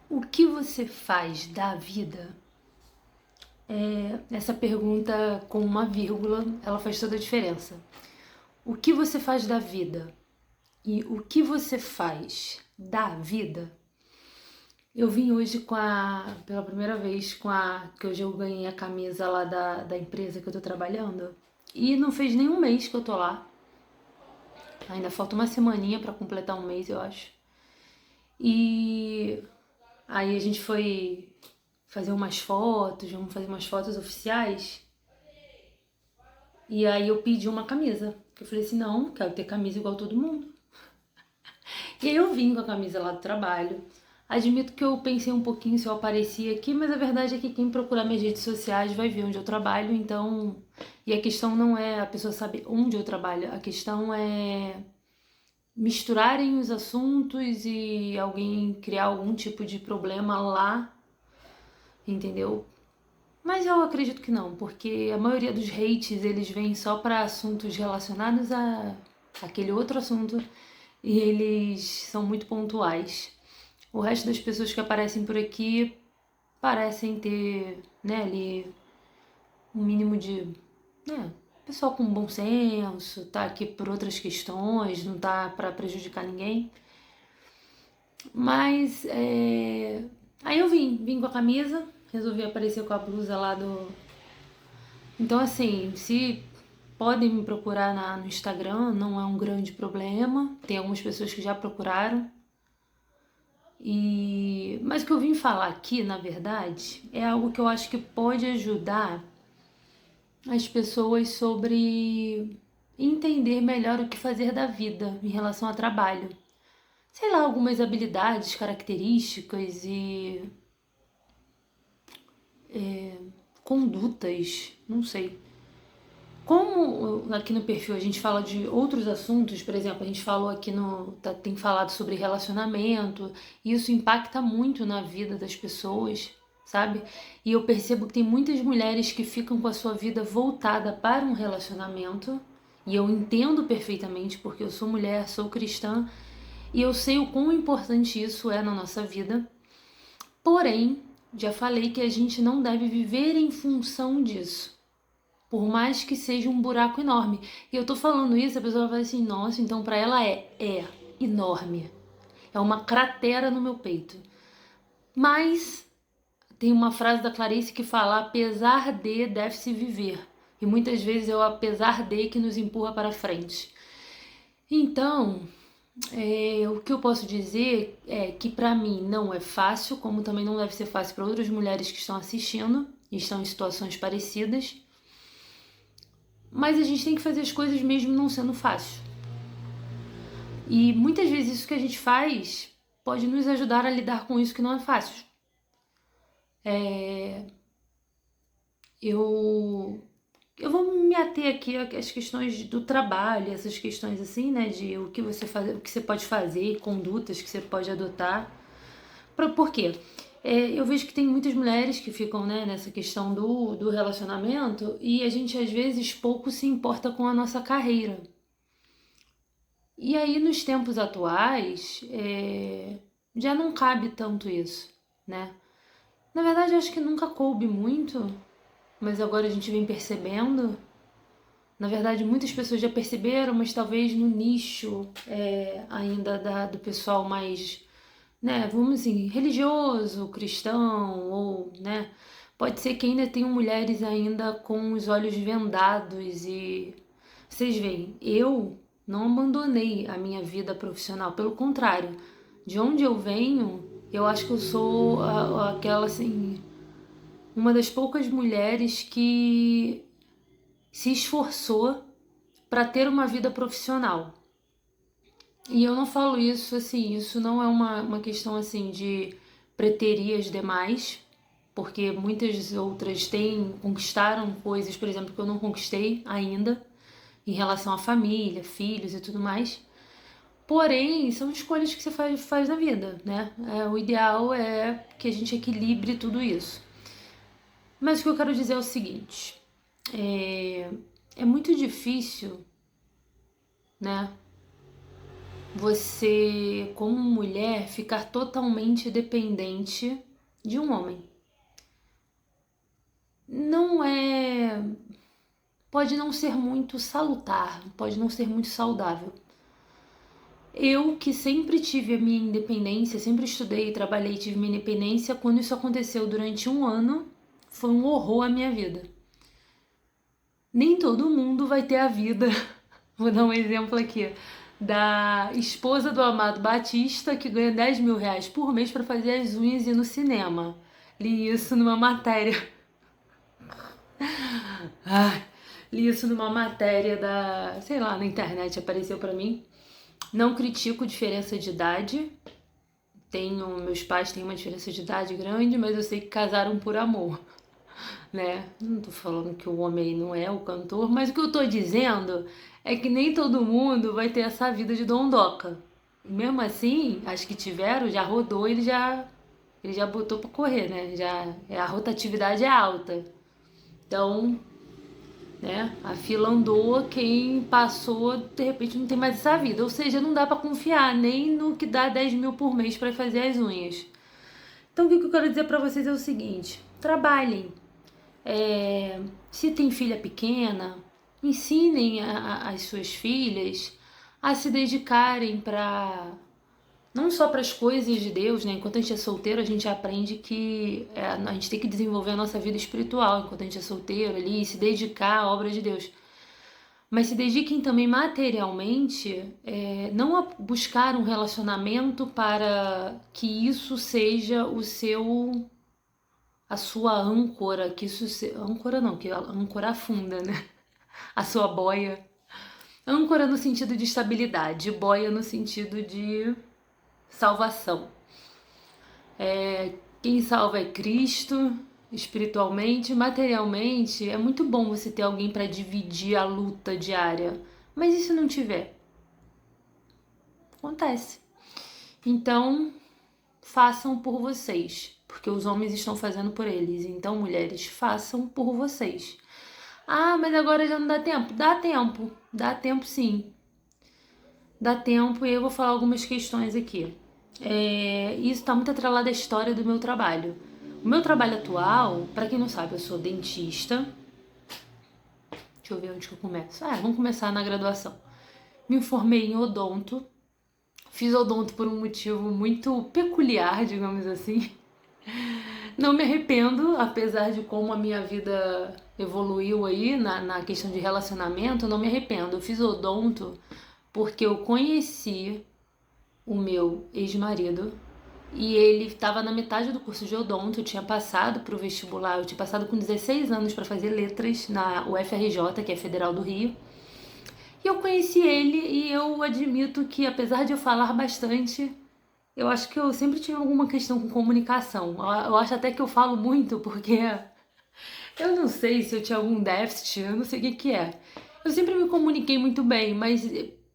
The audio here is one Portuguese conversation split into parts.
O que você faz da vida? Essa pergunta com uma vírgula, ela faz toda a diferença. O que você faz da vida? E o que você faz da vida? Eu vim hoje pela primeira vez que hoje eu ganhei a camisa lá da empresa que eu tô trabalhando. E não fez nem um mês que eu tô lá. Ainda falta uma semaninha pra completar um mês, eu acho. E aí a gente foi fazer umas fotos, vamos fazer umas fotos oficiais. E aí eu pedi uma camisa. Eu falei assim, não, quero ter camisa igual todo mundo. E aí eu vim com a camisa lá do trabalho. Admito que eu pensei um pouquinho se eu aparecia aqui, mas a verdade é que quem procurar minhas redes sociais vai ver onde eu trabalho, então... E a questão não é a pessoa saber onde eu trabalho, a questão é misturarem os assuntos e alguém criar algum tipo de problema lá, entendeu? Mas eu acredito que não, porque a maioria dos hates eles vêm só para assuntos relacionados a aquele outro assunto e eles são muito pontuais. O resto das pessoas que aparecem por aqui parecem ter, né, ali um mínimo de, né, pessoal com bom senso, tá aqui por outras questões, não tá para prejudicar ninguém. Mas aí eu vim com a camisa, resolvi aparecer com a blusa lá do. Então, assim, se podem me procurar no Instagram, não é um grande problema. Tem algumas pessoas que já procuraram. Mas o que eu vim falar aqui, na verdade, é algo que eu acho que pode ajudar as pessoas sobre entender melhor o que fazer da vida em relação ao trabalho. Sei lá, algumas habilidades, características e condutas, não sei. Como aqui no perfil a gente fala de outros assuntos, por exemplo, a gente falou aqui tem falado sobre relacionamento, e isso impacta muito na vida das pessoas, sabe? E eu percebo que tem muitas mulheres que ficam com a sua vida voltada para um relacionamento, e eu entendo perfeitamente porque eu sou mulher, sou cristã, e eu sei o quão importante isso é na nossa vida. Porém, já falei que a gente não deve viver em função disso. Por mais que seja um buraco enorme. E eu tô falando isso, a pessoa vai assim, nossa, então pra ela é enorme. É uma cratera no meu peito. Mas tem uma frase da Clarice que fala, apesar de deve-se viver. E muitas vezes é o apesar de que nos empurra para frente. Então, o que eu posso dizer é que pra mim não é fácil, como também não deve ser fácil para outras mulheres que estão assistindo e estão em situações parecidas. Mas a gente tem que fazer as coisas mesmo não sendo fácil. E muitas vezes isso que a gente faz pode nos ajudar a lidar com isso que não é fácil. Eu, eu vou me ater aqui às questões do trabalho, essas questões assim, né, de o que você faz, o que você pode fazer, condutas que você pode adotar. Por quê? Eu vejo que tem muitas mulheres que ficam, né, nessa questão do relacionamento e a gente às vezes pouco se importa com a nossa carreira. E aí, nos tempos atuais, já não cabe tanto isso, né? Na verdade, eu acho que nunca coube muito, mas agora a gente vem percebendo. Na verdade, muitas pessoas já perceberam, mas talvez no nicho ainda do pessoal mais, né, vamos assim, religioso, cristão, ou, né, pode ser que ainda tenham mulheres ainda com os olhos vendados e vocês veem, eu não abandonei a minha vida profissional, pelo contrário, de onde eu venho, eu acho que eu sou aquela assim, uma das poucas mulheres que se esforçou para ter uma vida profissional. E eu não falo isso assim, isso não é uma questão assim de preterir as demais, porque muitas outras conquistaram coisas, por exemplo, que eu não conquistei ainda, em relação à família, filhos e tudo mais. Porém, são escolhas que você faz na vida, né? O ideal é que a gente equilibre tudo isso. Mas o que eu quero dizer é o seguinte: é muito difícil, né? você, como mulher, ficar totalmente dependente de um homem. Não é. Pode não ser muito salutar, pode não ser muito saudável. Eu, que sempre tive a minha independência, sempre estudei, trabalhei, tive minha independência, quando isso aconteceu durante um ano, foi um horror à minha vida. Nem todo mundo vai ter a vida, vou dar um exemplo aqui, da esposa do Amado Batista, que ganha 10 mil reais por mês para fazer as unhas e ir no cinema. Li isso numa matéria. Li isso numa matéria da, sei lá, na internet, apareceu para mim. Não critico diferença de idade. Meus pais têm uma diferença de idade grande, mas eu sei que casaram por amor, né? Não tô falando que o homem não é o cantor, mas o que eu tô dizendo é que nem todo mundo vai ter essa vida de dondoca. Mesmo assim, acho que tiveram, já rodou, ele já botou pra correr, né? A rotatividade é alta. Então, né? A fila andou, quem passou, de repente não tem mais essa vida. Ou seja, não dá pra confiar nem no que dá 10 mil por mês pra fazer as unhas. Então, o que eu quero dizer pra vocês é o seguinte: trabalhem. Se tem filha pequena, ensinem as suas filhas a se dedicarem para não só para as coisas de Deus, né? Enquanto a gente é solteiro, a gente aprende que a gente tem que desenvolver a nossa vida espiritual enquanto a gente é solteiro ali, se dedicar à obra de Deus. Mas se dediquem também materialmente, não a buscar um relacionamento para que isso seja a sua âncora, âncora não, que a âncora afunda, né? A sua boia. Âncora no sentido de estabilidade, boia no sentido de salvação. Quem salva é Cristo, espiritualmente, materialmente. É muito bom você ter alguém para dividir a luta diária. Mas e se não tiver? Acontece. Então, façam por vocês, porque os homens estão fazendo por eles. Então, mulheres, façam por vocês. Ah, mas agora já não dá tempo? Dá tempo sim. Dá tempo e eu vou falar algumas questões aqui. Isso está muito atrelado à história do meu trabalho. O meu trabalho atual, para quem não sabe, eu sou dentista. Deixa eu ver onde que eu começo. Vamos começar na graduação. Me formei em odonto. Fiz odonto por um motivo muito peculiar, digamos assim. Não me arrependo, apesar de como a minha vida evoluiu aí na questão de relacionamento, não me arrependo. Eu fiz odonto porque eu conheci o meu ex-marido e ele estava na metade do curso de odonto, eu tinha passado para o vestibular, eu tinha passado com 16 anos para fazer letras na UFRJ, que é Federal do Rio. E eu conheci ele e eu admito que, apesar de eu falar bastante, eu acho que eu sempre tive alguma questão com comunicação. Eu acho até que eu falo muito porque eu não sei se eu tinha algum déficit, eu não sei o que é. Eu sempre me comuniquei muito bem, mas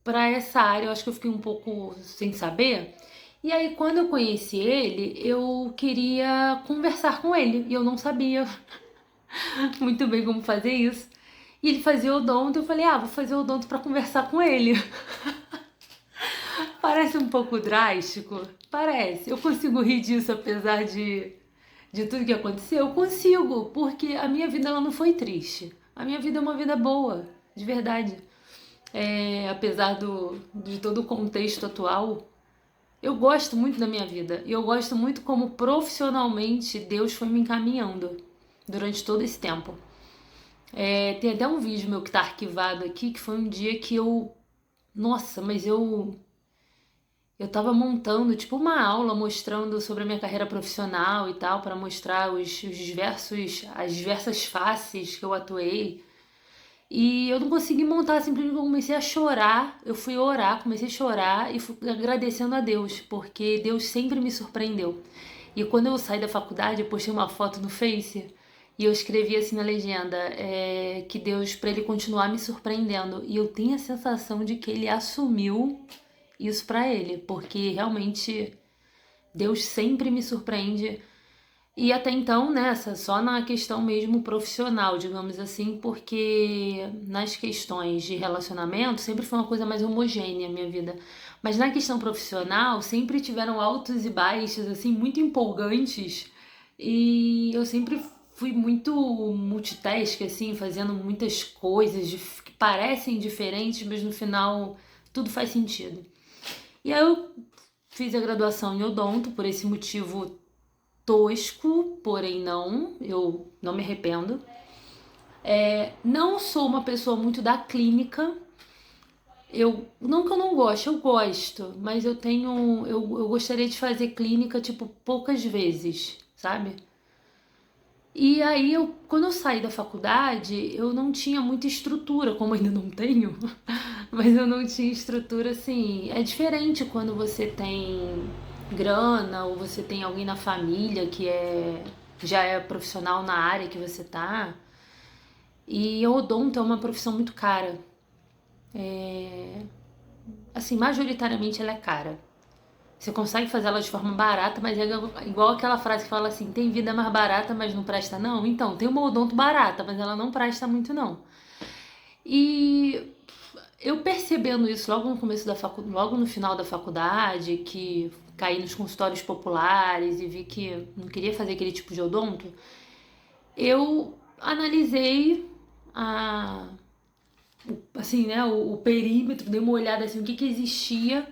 para essa área eu acho que eu fiquei um pouco sem saber. E aí, quando eu conheci ele, eu queria conversar com ele e eu não sabia muito bem como fazer isso. E ele fazia odonto, eu falei, vou fazer odonto para conversar com ele. Parece um pouco drástico? Parece. Eu consigo rir disso apesar de tudo que aconteceu? Eu consigo, porque a minha vida ela não foi triste. A minha vida é uma vida boa, de verdade. Apesar de todo o contexto atual, eu gosto muito da minha vida. E eu gosto muito como profissionalmente Deus foi me encaminhando durante todo esse tempo. Tem até um vídeo meu que tá arquivado aqui, que foi um dia que eu... Nossa, mas eu tava montando tipo uma aula mostrando sobre a minha carreira profissional e tal, para mostrar as diversas faces que eu atuei. E eu não consegui montar, simplesmente eu comecei a chorar. Eu fui orar, comecei a chorar e fui agradecendo a Deus, porque Deus sempre me surpreendeu. E quando eu saí da faculdade, eu postei uma foto no Face e eu escrevi assim na legenda, que Deus, para ele continuar me surpreendendo. E eu tenho a sensação de que ele assumiu isso pra ele, porque realmente Deus sempre me surpreende E até então, nessa, só na questão mesmo profissional, digamos assim, porque nas questões de relacionamento sempre foi uma coisa mais homogênea a minha vida. Mas na questão profissional sempre tiveram altos e baixos, assim, muito empolgantes. E eu sempre fui muito multitask, assim, fazendo muitas coisas que parecem diferentes, mas no final tudo faz sentido. E aí eu fiz a graduação em odonto por esse motivo tosco, porém não, eu não me arrependo. Não sou uma pessoa muito da clínica. Não que eu não goste, eu gosto, mas eu gostaria de fazer clínica, tipo, poucas vezes, sabe? E aí, quando eu saí da faculdade, eu não tinha muita estrutura, como ainda não tenho, mas eu não tinha estrutura assim. É diferente quando você tem grana ou você tem alguém na família que já é profissional na área que você tá. E o odonto é uma profissão muito cara. Assim, majoritariamente ela é cara. Você consegue fazer ela de forma barata, mas é igual aquela frase que fala assim: tem vida mais barata, mas não presta não. Então, tem uma odonto barata, mas ela não presta muito não. E eu percebendo isso logo no começo da logo no final da faculdade, que caí nos consultórios populares e vi que não queria fazer aquele tipo de odonto, eu analisei assim, né, o perímetro, dei uma olhada assim, o que existia.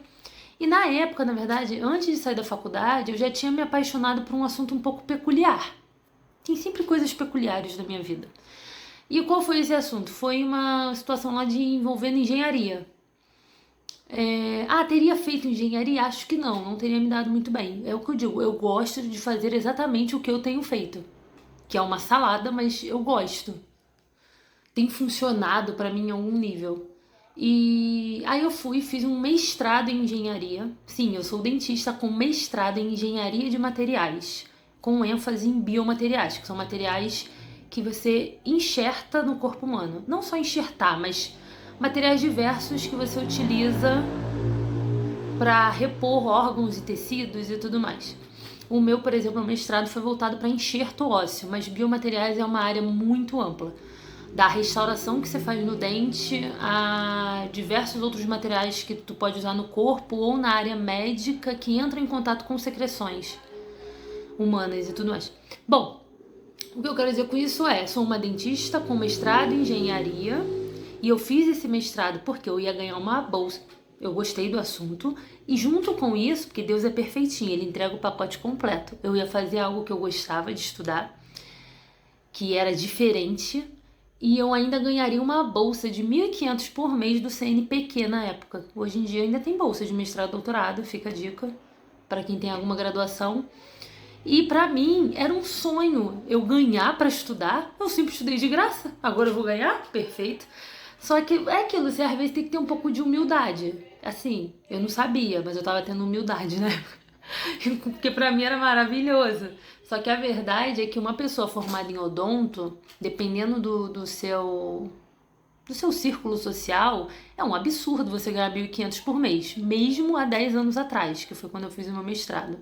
E na época, na verdade, antes de sair da faculdade, eu já tinha me apaixonado por um assunto um pouco peculiar. Tem sempre coisas peculiares na minha vida. E qual foi esse assunto? Foi uma situação lá de envolvendo engenharia. Teria feito engenharia? Acho que não teria me dado muito bem. É o que eu digo, eu gosto de fazer exatamente o que eu tenho feito. Que é uma salada, mas eu gosto. Tem funcionado pra mim em algum nível. E aí eu fiz um mestrado em engenharia. Sim, eu sou dentista com mestrado em engenharia de materiais, com ênfase em biomateriais, que são materiais que você enxerta no corpo humano. Não só enxertar, mas materiais diversos que você utiliza para repor órgãos e tecidos e tudo mais. O meu, por exemplo, o mestrado foi voltado para enxerto ósseo, mas biomateriais é uma área muito ampla. Da restauração que você faz no dente a diversos outros materiais que tu pode usar no corpo ou na área médica que entra em contato com secreções humanas e tudo mais. Bom, o que eu quero dizer com isso sou uma dentista com mestrado em engenharia e eu fiz esse mestrado porque eu ia ganhar uma bolsa. Eu gostei do assunto e junto com isso, porque Deus é perfeitinho, ele entrega o pacote completo. Eu ia fazer algo que eu gostava de estudar, que era diferente, e eu ainda ganharia uma bolsa de 1.500 por mês do CNPq na época. Hoje em dia ainda tem bolsa de mestrado e doutorado, fica a dica para quem tem alguma graduação. E para mim era um sonho eu ganhar para estudar. Eu sempre estudei de graça, agora eu vou ganhar? Perfeito. Só que é aquilo, você às vezes tem que ter um pouco de humildade. Assim, eu não sabia, mas eu tava tendo humildade, né? Porque pra mim era maravilhoso. Só que a verdade é que uma pessoa formada em odonto, dependendo do seu círculo social, é um absurdo você ganhar 1.500 por mês, mesmo há 10 anos atrás, que foi quando eu fiz o meu mestrado.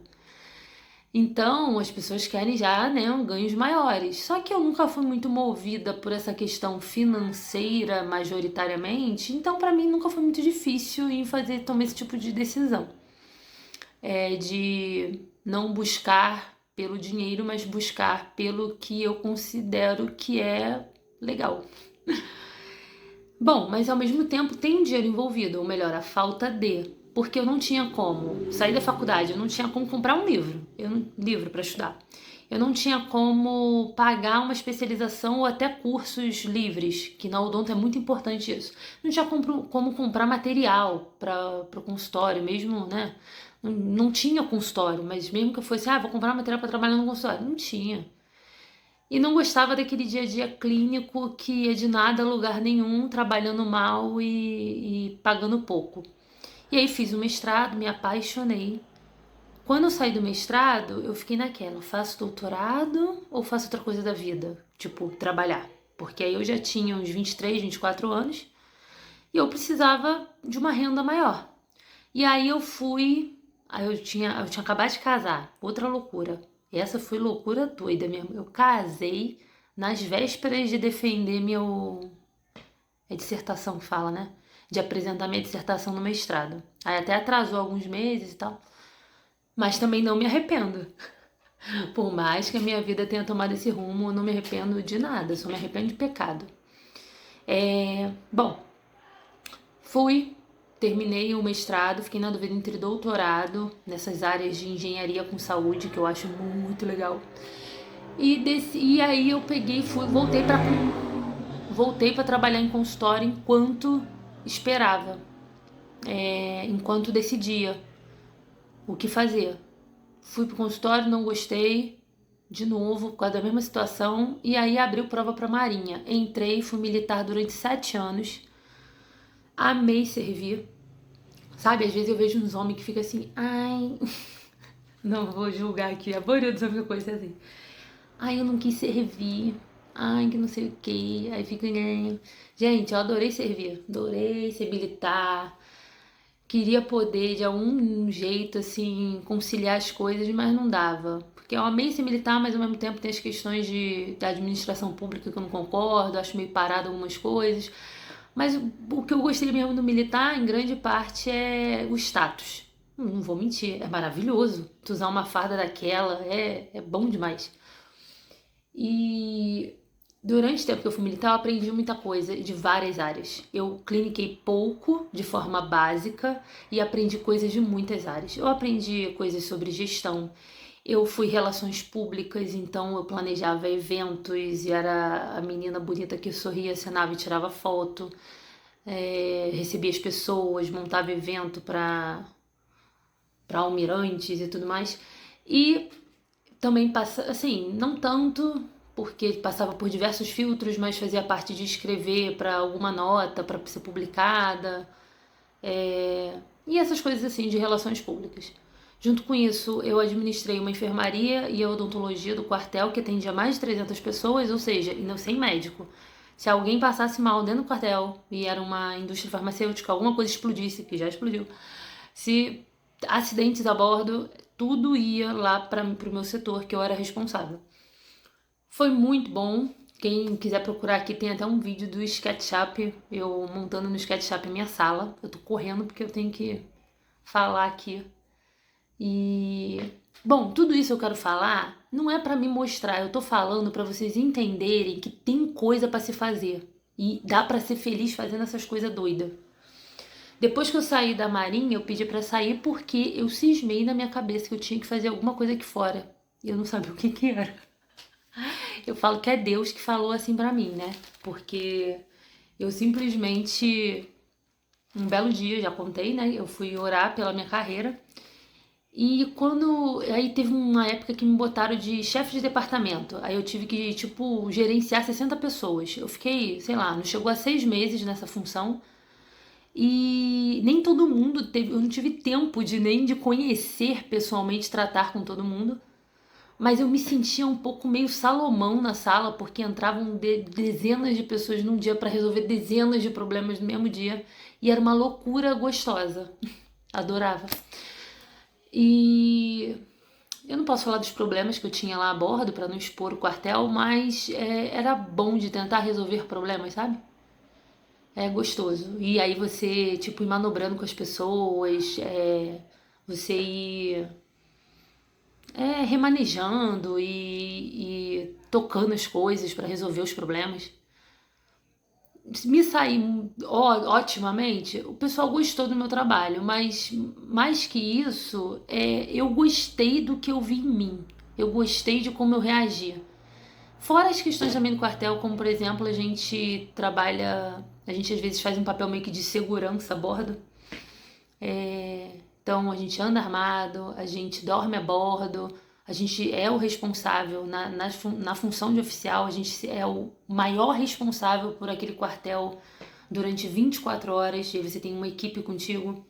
Então, as pessoas querem já, né, ganhos maiores. Só que eu nunca fui muito movida por essa questão financeira majoritariamente, então para mim nunca foi muito difícil em tomar esse tipo de decisão. De não buscar pelo dinheiro, mas buscar pelo que eu considero que é legal. Bom, mas ao mesmo tempo tem dinheiro envolvido, ou melhor, a falta de. Porque eu não tinha como sair da faculdade, eu não tinha como comprar um livro para estudar. Eu não tinha como pagar uma especialização ou até cursos livres, que na odonto é muito importante isso. Não tinha como comprar material para o consultório, mesmo, né? Não tinha consultório, mas mesmo que eu fosse, vou comprar material para trabalhar no consultório, não tinha. E não gostava daquele dia a dia clínico que ia de nada a lugar nenhum, trabalhando mal e pagando pouco. E aí fiz o mestrado, me apaixonei. Quando eu saí do mestrado, eu fiquei naquela, faço doutorado ou faço outra coisa da vida? Tipo, trabalhar. Porque aí eu já tinha uns 23, 24 anos e eu precisava de uma renda maior. E aí eu tinha acabado de casar, outra loucura. Essa foi loucura doida mesmo. Eu casei nas vésperas de defender meu... É dissertação que fala, né? De apresentar minha dissertação no mestrado. Aí até atrasou alguns meses e tal. Mas também não me arrependo. Por mais que a minha vida tenha tomado esse rumo, eu não me arrependo de nada. Só me arrependo de pecado. Bom, fui, terminei o mestrado, fiquei na dúvida entre doutorado, nessas áreas de engenharia com saúde, que eu acho muito legal. E aí eu peguei, voltei para trabalhar em consultório enquanto esperava, enquanto decidia o que fazer. Fui pro consultório, não gostei, de novo, por causa da mesma situação, e aí abriu prova para Marinha. Entrei, fui militar durante 7 anos, amei servir. Sabe, às vezes eu vejo uns homens que ficam assim, ai, não vou julgar aqui, a maioria dos homens coisa assim. Ai, eu não quis servir. Ai, que não sei o que. Aí fica. Gente, eu adorei servir. Adorei ser militar. Queria poder, de algum jeito, assim, conciliar as coisas, mas não dava. Porque eu amei ser militar, mas ao mesmo tempo tem as questões da administração pública que eu não concordo, acho meio parado algumas coisas. Mas o que eu gostei mesmo do militar, em grande parte, é o status. Não vou mentir, é maravilhoso. Tu usar uma farda daquela é bom demais. E durante o tempo que eu fui militar, eu aprendi muita coisa de várias áreas. Eu cliniquei pouco, de forma básica, e aprendi coisas de muitas áreas. Eu aprendi coisas sobre gestão. Eu fui relações públicas, então eu planejava eventos e era a menina bonita que sorria, acenava e tirava foto. Recebia as pessoas, montava evento para almirantes e tudo mais. E também passa, assim, não tanto, porque passava por diversos filtros, mas fazia parte de escrever para alguma nota, para ser publicada, e essas coisas assim de relações públicas. Junto com isso, eu administrei uma enfermaria e a odontologia do quartel, que atendia mais de 300 pessoas, ou seja, ainda sem médico. Se alguém passasse mal dentro do quartel e era uma indústria farmacêutica, alguma coisa explodisse, que já explodiu, se acidentes a bordo, tudo ia lá para o meu setor, que eu era responsável. Foi muito bom. Quem quiser procurar aqui, tem até um vídeo do SketchUp, eu montando no SketchUp a minha sala. Eu tô correndo porque eu tenho que falar aqui. E bom, tudo isso eu quero falar não é para me mostrar, eu tô falando para vocês entenderem que tem coisa para se fazer e dá para ser feliz fazendo essas coisas doidas. Depois que eu saí da Marinha, eu pedi para sair porque eu cismei na minha cabeça que eu tinha que fazer alguma coisa aqui fora. E eu não sabia o que era. Eu falo que é Deus que falou assim pra mim, né? Porque eu simplesmente, um belo dia, já contei, né? Eu fui orar pela minha carreira. E aí teve uma época que me botaram de chefe de departamento. Aí eu tive que, tipo, gerenciar 60 pessoas. Eu fiquei, sei lá, não chegou a 6 meses nessa função. E nem todo mundo teve, eu não tive tempo de nem de conhecer pessoalmente, tratar com todo mundo. Mas eu me sentia um pouco meio Salomão na sala, porque entravam dezenas de pessoas num dia para resolver dezenas de problemas no mesmo dia. E era uma loucura gostosa. Adorava. E eu não posso falar dos problemas que eu tinha lá a bordo para não expor o quartel, mas era bom de tentar resolver problemas, sabe? É gostoso. E aí você, tipo, ir manobrando com as pessoas, você ir remanejando e tocando as coisas para resolver os problemas. Me saí otimamente, o pessoal gostou do meu trabalho, mas mais que isso, eu gostei do que eu vi em mim. Eu gostei de como eu reagia. Fora as questões também do quartel, como por exemplo, a gente trabalha, a gente às vezes faz um papel meio que de segurança a bordo. Então a gente anda armado, a gente dorme a bordo, a gente é o responsável, na função de oficial, a gente é o maior responsável por aquele quartel durante 24 horas, e aí você tem uma equipe contigo.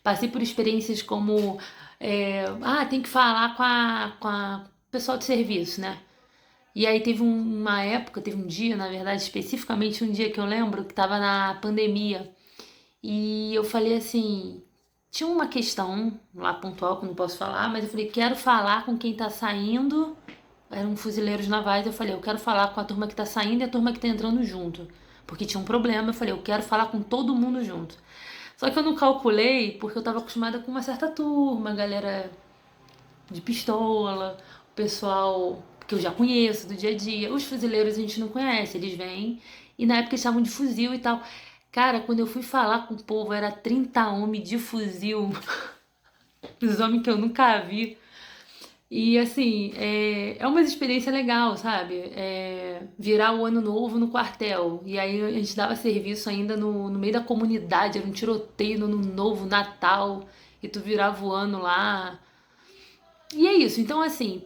Passei por experiências como, tem que falar com a pessoal de serviço, né? E aí teve uma época, teve um dia, na verdade, especificamente um dia que eu lembro, que tava na pandemia, e eu falei assim, tinha uma questão lá pontual que eu não posso falar, mas eu falei, quero falar com quem tá saindo. Eram fuzileiros navais, eu falei, eu quero falar com a turma que tá saindo e a turma que tá entrando junto. Porque tinha um problema, eu falei, eu quero falar com todo mundo junto. Só que eu não calculei, porque eu tava acostumada com uma certa turma, galera de pistola, o pessoal que eu já conheço do dia a dia. Os fuzileiros a gente não conhece, eles vêm e na época eles estavam de fuzil e tal. Cara, quando eu fui falar com o povo, era 30 homens de fuzil, os homens que eu nunca vi. E assim, é uma experiência legal, sabe? Virar o ano novo no quartel. E aí a gente dava serviço ainda no meio da comunidade, era um tiroteio no ano novo, Natal, e tu virava o ano lá. E é isso, então assim,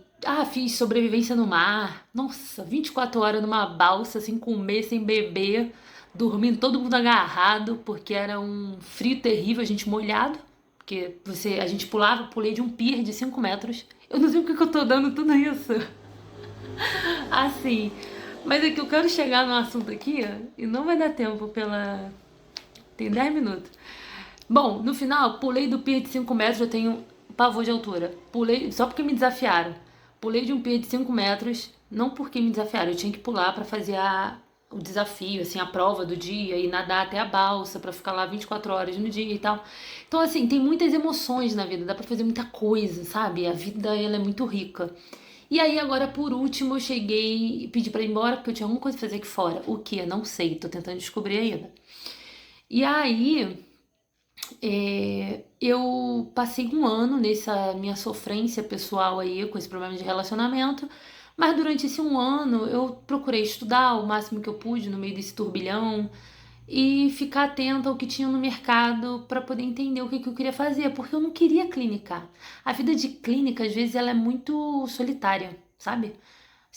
fiz sobrevivência no mar. Nossa, 24 horas numa balsa, sem comer, sem beber, dormindo todo mundo agarrado, porque era um frio terrível, a gente molhado. Porque a gente pulei de um pier de 5 metros. Eu não sei porque que eu tô dando tudo isso. Assim. Mas é que eu quero chegar no assunto aqui, ó, e não vai dar tempo pela. Tem 10 minutos. Bom, no final, pulei do pier de 5 metros, eu tenho pavor de altura. Pulei só porque me desafiaram. Pulei de um pier de 5 metros, não porque me desafiaram, eu tinha que pular pra fazer o desafio, assim, a prova do dia e nadar até a balsa pra ficar lá 24 horas no dia e tal. Então, assim, tem muitas emoções na vida, dá pra fazer muita coisa, sabe? A vida, ela é muito rica. E aí, agora, por último, eu cheguei e pedi pra ir embora porque eu tinha alguma coisa pra fazer aqui fora. O que? Eu não sei, tô tentando descobrir ainda. E aí, eu passei um ano nessa minha sofrência pessoal aí, com esse problema de relacionamento, mas durante esse um ano eu procurei estudar o máximo que eu pude no meio desse turbilhão e ficar atenta ao que tinha no mercado para poder entender o que eu queria fazer, porque eu não queria clinicar. A vida de clínica, às vezes, ela é muito solitária, sabe?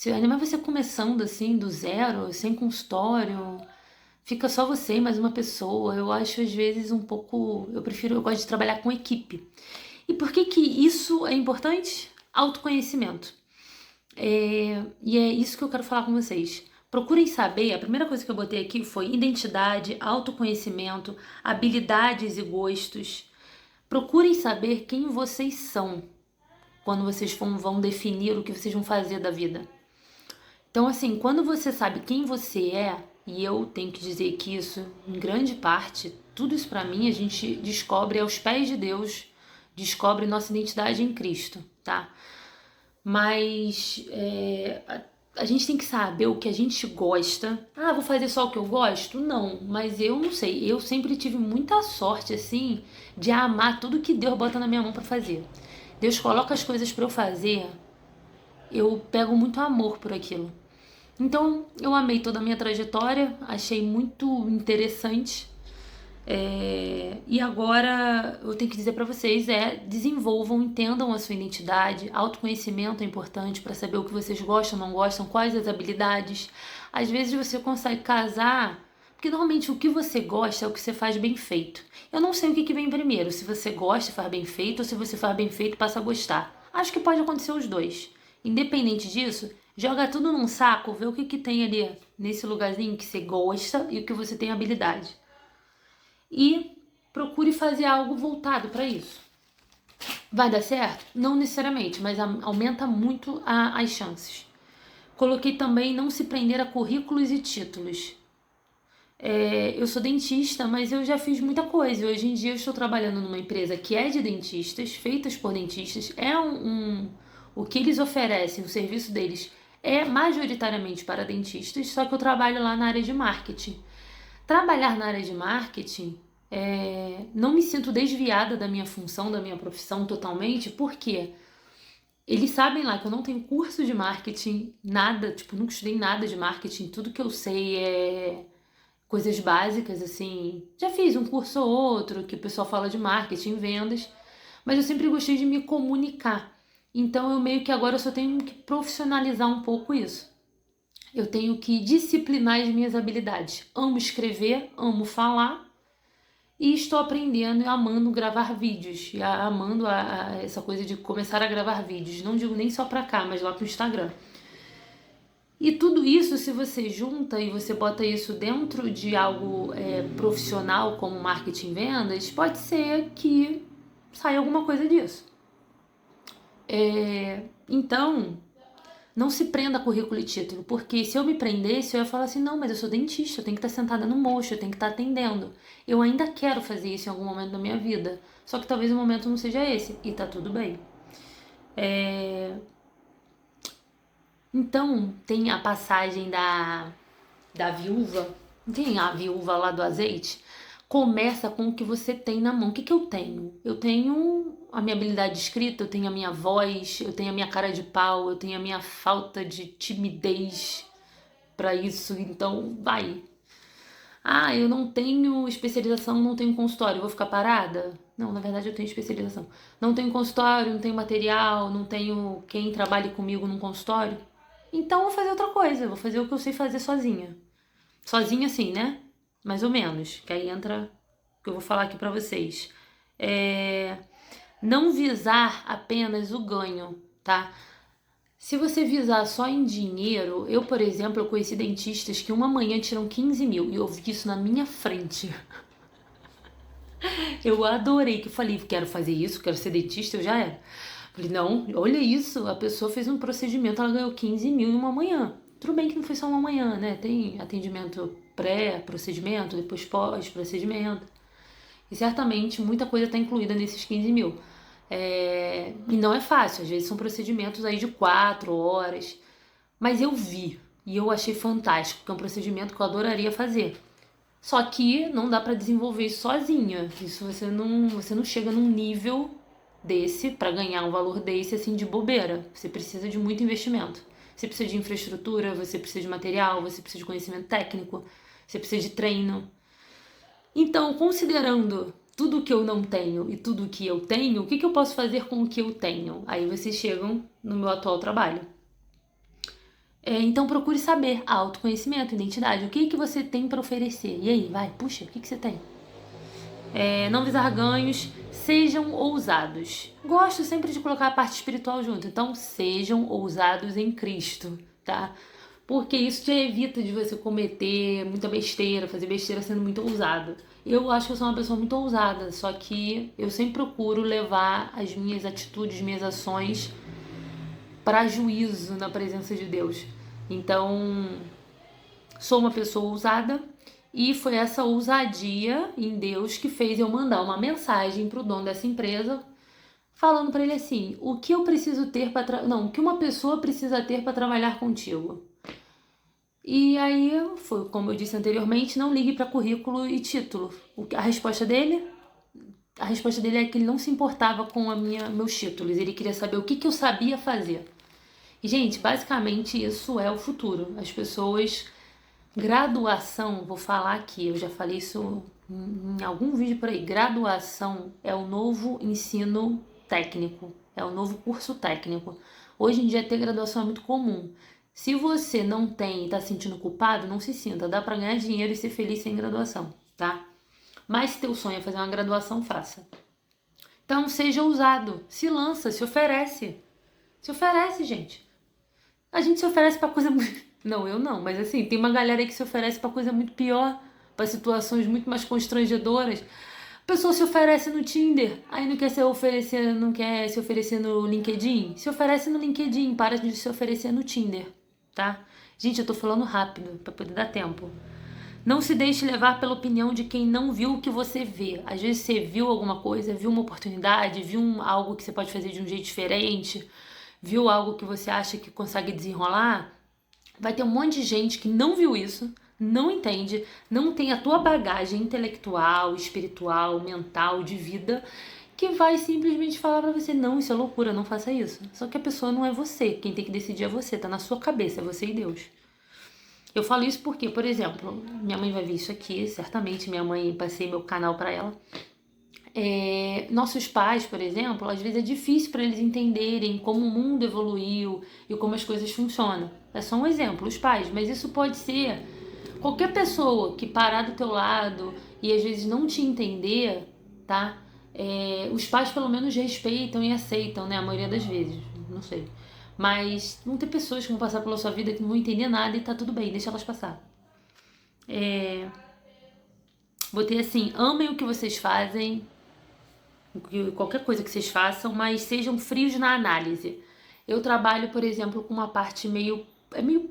Ainda mais você começando assim, do zero, sem consultório, fica só você e mais uma pessoa. Eu acho às vezes um pouco. Eu gosto de trabalhar com equipe. E por que que isso é importante? Autoconhecimento. E é isso que eu quero falar com vocês. Procurem saber, a primeira coisa que eu botei aqui foi identidade, autoconhecimento, habilidades e gostos. Procurem saber quem vocês são quando vocês vão definir o que vocês vão fazer da vida. Então, assim, quando você sabe quem você é, e eu tenho que dizer que isso, em grande parte, tudo isso pra mim a gente descobre aos pés de Deus, descobre nossa identidade em Cristo, tá? Mas a gente tem que saber o que a gente gosta. Vou fazer só o que eu gosto? Não, mas eu não sei. Eu sempre tive muita sorte, assim, de amar tudo que Deus bota na minha mão pra fazer. Deus coloca as coisas pra eu fazer, eu pego muito amor por aquilo. Então, eu amei toda a minha trajetória, achei muito interessante. E agora eu tenho que dizer pra vocês, desenvolvam, entendam a sua identidade, autoconhecimento é importante para saber o que vocês gostam, não gostam, quais as habilidades. Às vezes você consegue casar, porque normalmente o que você gosta é o que você faz bem feito. Eu não sei o que vem primeiro, se você gosta e faz bem feito, ou se você faz bem feito e passa a gostar. Acho que pode acontecer os dois. Independente disso, joga tudo num saco, vê o que tem ali nesse lugarzinho que você gosta e o que você tem habilidade. E procure fazer algo voltado para isso. Vai dar certo? Não necessariamente, mas aumenta muito as chances. Coloquei também não se prender a currículos e títulos. Eu sou dentista, mas eu já fiz muita coisa. Hoje em dia eu estou trabalhando numa empresa que é de dentistas, feitas por dentistas. O que eles oferecem, o serviço deles é majoritariamente para dentistas, só que eu trabalho lá na área de marketing. Trabalhar na área de marketing, não me sinto desviada da minha função, da minha profissão totalmente, porque eles sabem lá que eu não tenho curso de marketing, nada, tipo, nunca estudei nada de marketing, tudo que eu sei é coisas básicas, assim. Já fiz um curso ou outro que o pessoal fala de marketing, vendas, mas eu sempre gostei de me comunicar. Então eu meio que agora eu só tenho que profissionalizar um pouco isso. Eu tenho que disciplinar as minhas habilidades. Amo escrever, amo falar e estou aprendendo e amando gravar vídeos. E amando essa coisa de começar a gravar vídeos. Não digo nem só pra cá, mas lá pro Instagram. E tudo isso, se você junta e você bota isso dentro de algo profissional como marketing e vendas, pode ser que sai alguma coisa disso. Então, não se prenda a currículo e título, porque se eu me prendesse, eu ia falar assim, não, mas eu sou dentista, eu tenho que estar sentada no mocho, eu tenho que estar atendendo. Eu ainda quero fazer isso em algum momento da minha vida, só que talvez o momento não seja esse, e tá tudo bem. Então, tem a passagem da viúva, tem a viúva lá do azeite, começa com o que você tem na mão. O que, que eu tenho? Eu tenho a minha habilidade de escrita, eu tenho a minha voz, eu tenho a minha cara de pau, eu tenho a minha falta de timidez para isso, então vai. Ah, eu não tenho especialização, não tenho consultório, eu vou ficar parada? Não, na verdade eu tenho especialização. Não tenho consultório, não tenho material, não tenho quem trabalhe comigo num consultório. Então eu vou fazer outra coisa, eu vou fazer o que eu sei fazer sozinha. Sozinha assim, né? Mais ou menos. Que aí entra o que eu vou falar aqui pra vocês. Não visar apenas o ganho, tá? Se você visar só em dinheiro, eu, por exemplo, eu conheci dentistas que uma manhã tiram 15 mil e eu vi isso na minha frente. Eu adorei, que eu falei, quero fazer isso, quero ser dentista, eu já era. Falei, não, olha isso, a pessoa fez um procedimento, ela ganhou 15 mil em uma manhã. Tudo bem que não foi só uma manhã, né? Tem atendimento pré-procedimento, depois pós-procedimento. E certamente muita coisa está incluída nesses 15 mil. E não é fácil, às vezes são procedimentos aí de 4 horas. Mas eu vi e eu achei fantástico, que é um procedimento que eu adoraria fazer. Só que não dá para desenvolver isso sozinha. Isso você não chega num nível desse para ganhar um valor desse assim de bobeira. Você precisa de muito investimento. Você precisa de infraestrutura, você precisa de material, você precisa de conhecimento técnico, você precisa de treino. Então, considerando tudo que eu não tenho e tudo que eu tenho, o que eu posso fazer com o que eu tenho? Aí vocês chegam no meu atual trabalho. Então procure saber, autoconhecimento, identidade, o que você tem para oferecer. E aí, vai, puxa, o que você tem? Não visar ganhos, sejam ousados. Gosto sempre de colocar a parte espiritual junto, então sejam ousados em Cristo, tá? Porque isso te evita de você cometer muita besteira, fazer besteira sendo muito ousado. Eu acho que eu sou uma pessoa muito ousada, só que eu sempre procuro levar as minhas atitudes, minhas ações para juízo na presença de Deus. Então, sou uma pessoa ousada e foi essa ousadia em Deus que fez eu mandar uma mensagem para o dono dessa empresa falando para ele assim: o que eu preciso ter para o que uma pessoa precisa ter para trabalhar contigo. E aí, foi como eu disse anteriormente, não ligue para currículo e título. A resposta dele é que ele não se importava com meus títulos, ele queria saber o que eu sabia fazer. E, gente, basicamente isso é o futuro. As pessoas, graduação, vou falar aqui, eu já falei isso em algum vídeo por aí, graduação é o novo ensino técnico, é o novo curso técnico. Hoje em dia ter graduação é muito comum. Se você não tem e está se sentindo culpado, não se sinta, dá para ganhar dinheiro e ser feliz sem graduação, tá? Mas se teu sonho é fazer uma graduação, faça. Então seja ousado, se lança, se oferece. Se oferece, gente. A gente se oferece pra coisa muito... Não, eu não, mas assim, tem uma galera aí que se oferece pra coisa muito pior, pra situações muito mais constrangedoras. A pessoa se oferece no Tinder, aí não quer se oferecer no LinkedIn. Se oferece no LinkedIn, para de se oferecer no Tinder, tá? Gente, eu tô falando rápido, pra poder dar tempo. Não se deixe levar pela opinião de quem não viu o que você vê. Às vezes você viu alguma coisa, viu uma oportunidade, viu algo que você pode fazer de um jeito diferente, viu algo que você acha que consegue desenrolar. Vai ter um monte de gente que não viu isso, não entende, não tem a tua bagagem intelectual, espiritual, mental, de vida, que vai simplesmente falar pra você: não, isso é loucura, não faça isso. Só que a pessoa não é você, quem tem que decidir é você, tá na sua cabeça, é você e Deus. Eu falo isso porque, por exemplo, minha mãe vai ver isso aqui, certamente minha mãe, passei meu canal pra ela. Nossos pais, por exemplo, às vezes é difícil para eles entenderem como o mundo evoluiu e como as coisas funcionam. É só um exemplo, os pais, mas isso pode ser qualquer pessoa que parar do teu lado e às vezes não te entender, tá? Os pais pelo menos respeitam e aceitam, né? A maioria das vezes, não sei. Mas vão ter pessoas que vão passar pela sua vida que não vão entender nada e tá tudo bem, deixa elas passar. Botei assim: amem o que vocês fazem, qualquer coisa que vocês façam, mas sejam frios na análise. Eu trabalho, por exemplo, com uma parte meio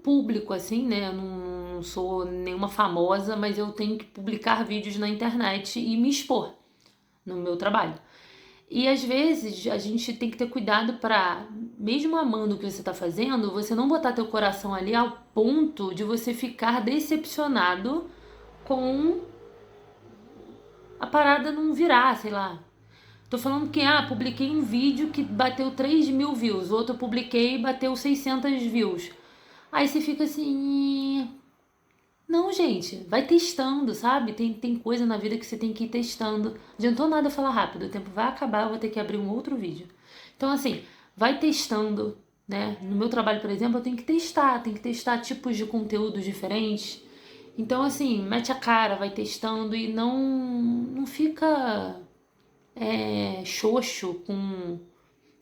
público, assim, né? Eu não sou nenhuma famosa, mas eu tenho que publicar vídeos na internet e me expor no meu trabalho. E às vezes a gente tem que ter cuidado para, mesmo amando o que você está fazendo, você não botar teu coração ali ao ponto de você ficar decepcionado com a parada não virar, sei lá. Tô falando que, publiquei um vídeo que bateu 3.000 views, outro eu publiquei e bateu 600 views. Aí você fica assim... Não, gente, vai testando, sabe? Tem coisa na vida que você tem que ir testando. Não adiantou nada eu falar rápido, o tempo vai acabar, eu vou ter que abrir um outro vídeo. Então, assim, vai testando, né? No meu trabalho, por exemplo, eu tenho que testar tipos de conteúdos diferentes. Então, assim, mete a cara, vai testando e não fica xoxo com,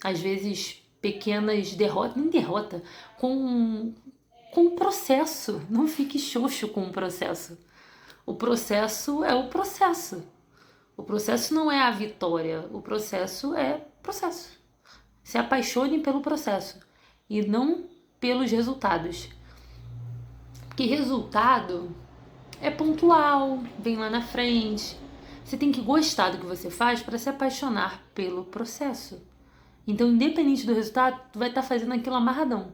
às vezes, pequenas derrotas, nem derrota, com o processo. Não fique xoxo com o processo. O processo é o processo. O processo não é a vitória. O processo é processo. Se apaixone pelo processo e não pelos resultados. Porque resultado é pontual, vem lá na frente. Você tem que gostar do que você faz para se apaixonar pelo processo. Então, independente do resultado, tu vai estar fazendo aquilo amarradão.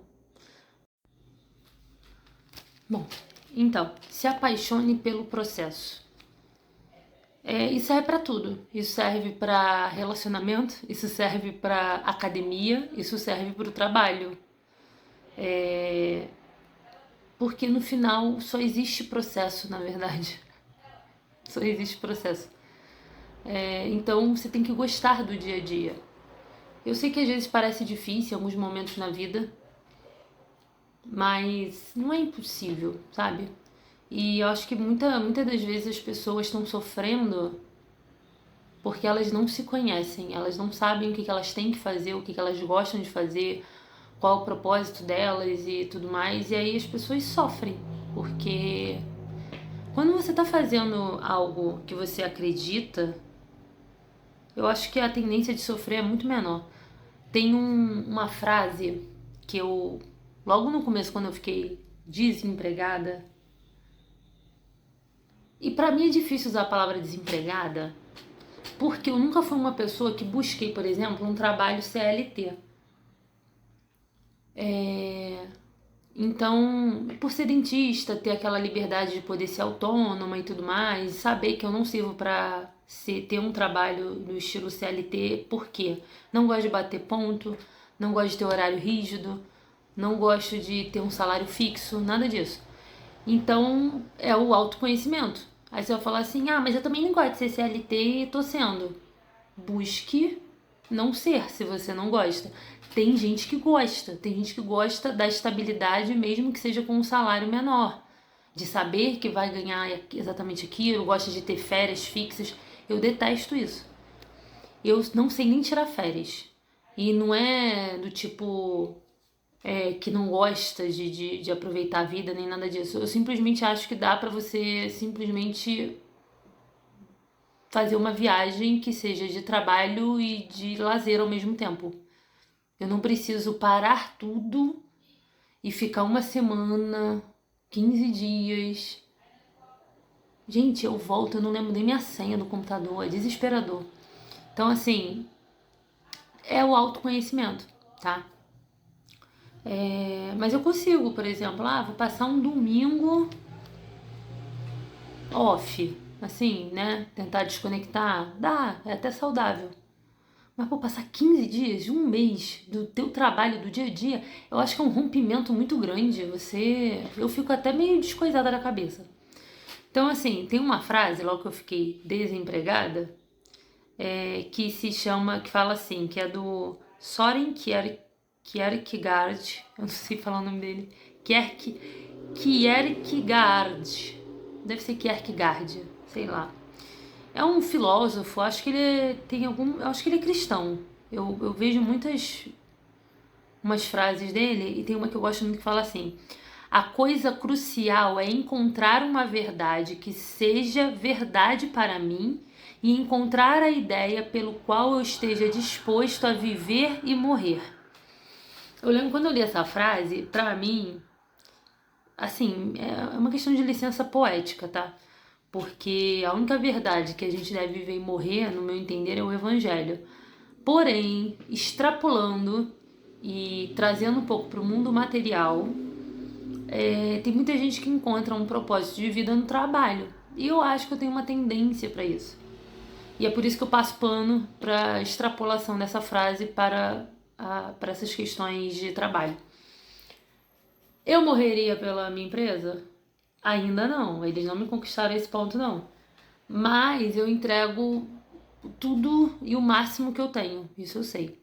Bom, então, se apaixone pelo processo. Isso serve para tudo. Isso serve para relacionamento, isso serve para academia, isso serve para o trabalho. Porque no final só existe processo, na verdade. Só existe processo. Então você tem que gostar do dia a dia. Eu sei que às vezes parece difícil em alguns momentos na vida, mas não é impossível, sabe? E eu acho que muitas das vezes as pessoas estão sofrendo porque elas não se conhecem, elas não sabem o que elas têm que fazer, o que elas gostam de fazer, qual o propósito delas e tudo mais, e aí as pessoas sofrem, porque quando você tá fazendo algo que você acredita, eu acho que a tendência de sofrer é muito menor. Tem uma frase que eu, logo no começo, quando eu fiquei desempregada, e pra mim é difícil usar a palavra desempregada, porque eu nunca fui uma pessoa que busquei, por exemplo, um trabalho CLT. Então, por ser dentista, ter aquela liberdade de poder ser autônoma e tudo mais, saber que eu não sirvo pra ter um trabalho no estilo CLT, por quê? Não gosto de bater ponto, não gosto de ter horário rígido, não gosto de ter um salário fixo, nada disso. Então, é o autoconhecimento. Aí você vai falar assim, mas eu também não gosto de ser CLT e tô sendo. Busque não ser, se você não gosta. Tem gente que gosta da estabilidade, mesmo que seja com um salário menor. De saber que vai ganhar exatamente aquilo, gosta de ter férias fixas. Eu detesto isso. Eu não sei nem tirar férias. E não é do tipo que não gosta de aproveitar a vida, nem nada disso. Eu simplesmente acho que dá pra você simplesmente fazer uma viagem que seja de trabalho e de lazer ao mesmo tempo. Eu não preciso parar tudo e ficar uma semana, 15 dias. Gente, eu volto, eu não lembro nem minha senha do computador, é desesperador. Então, assim, é o autoconhecimento, tá? Mas eu consigo, por exemplo, vou passar um domingo off, assim, né? Tentar desconectar, dá, é até saudável. Mas, passar 15 dias, um mês do teu trabalho, do dia a dia, eu acho que é um rompimento muito grande. Eu fico até meio descoisada da cabeça. Então, assim, tem uma frase, logo que eu fiquei desempregada, que fala assim, que é do Soren Kierkegaard, eu não sei falar o nome dele, Kierkegaard, deve ser Kierkegaard, sei lá. É um filósofo, acho que acho que ele é cristão. Eu vejo umas frases dele, e tem uma que eu gosto muito que fala assim: a coisa crucial é encontrar uma verdade que seja verdade para mim e encontrar a ideia pelo qual eu esteja disposto a viver e morrer. Eu lembro quando eu li essa frase, pra mim, assim, é uma questão de licença poética, tá? Porque a única verdade que a gente deve viver e morrer, no meu entender, é o evangelho. Porém, extrapolando e trazendo um pouco para o mundo material, tem muita gente que encontra um propósito de vida no trabalho. E eu acho que eu tenho uma tendência para isso. E é por isso que eu passo pano para a extrapolação dessa frase para essas questões de trabalho. Eu morreria pela minha empresa? Ainda não, eles não me conquistaram esse ponto não. Mas eu entrego tudo e o máximo que eu tenho, isso eu sei.